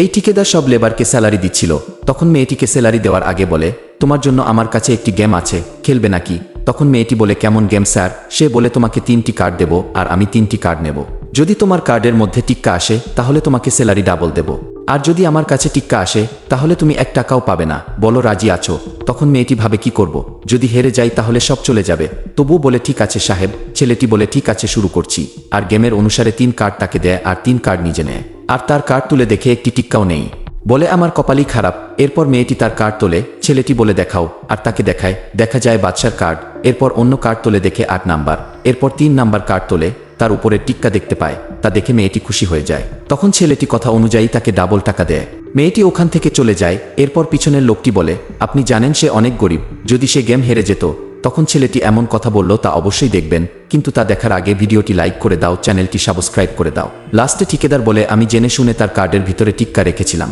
এই ঠিকাদার সব লেবারকে স্যালারি দিচ্ছিল। তখন মেয়েটিকে স্যালারি দেওয়ার আগে বলে, তোমার জন্য আমার কাছে একটি গেম আছে, খেলবে নাকি? তখন মেয়েটি বলে, কেমন গেম স্যার? সে বলে, তোমাকে 3টি কার্ড দেব আর আমি 3টি কার্ড নেব। যদি তোমার কার্ডের মধ্যে টিক্কা আসে তাহলে তোমাকে স্যালারি ডাবল দেব, আর যদি আমার কাছে টিক্কা আসে তাহলে তুমি 1 টাকাও পাবে না। বলো রাজি আছো? তখন মেয়েটি ভাবে কি করব, যদি হেরে যাই তাহলে সব চলে যাবে। তবুও বলে, ঠিক আছে সাহেব। ছেলেটি বলে, ঠিক আছে, শুরু করছি। আর গেমের অনুসারে 3 কার্ড তাকে দেয় আর 3 কার্ড নিজে নেয়। আর তার কার্ড তুলে দেখে একটি টিক্কাও নেই। বলে, আমার কপালই খারাপ। এরপর মেয়েটি তার কার্ড তোলে। ছেলেটি বলে, দেখাও। আর তাকে দেখায়। দেখা যায় বাদশার কার্ড। এরপর অন্য কার্ড তোলে, দেখে 8 নাম্বার। এরপর 3 নাম্বার কার্ড তোলে, তার উপরে টিক্কা দেখতে পায়। তা দেখে মেয়েটি খুশি হয়ে যায়। তখন ছেলেটি কথা অনুযায়ী তাকে ডাবল টাকা দেয়। মেয়েটি ওখান থেকে চলে যায়। এরপর পিছনের লোকটি বলে, আপনি জানেন সে অনেক গরিব, যদি সে গেম হেরে যেত। তখন ছেলেটি এমন কথা বলল, তা অবশ্যই দেখবেন, কিন্তু তা দেখার আগে ভিডিওটি লাইক করে দাও, চ্যানেলটি সাবস্ক্রাইব করে দাও। লাস্টে ঠিকাদার বলে, আমি জেনে শুনে তার কার্ডের ভিতরে টিক্কা রেখেছিলাম।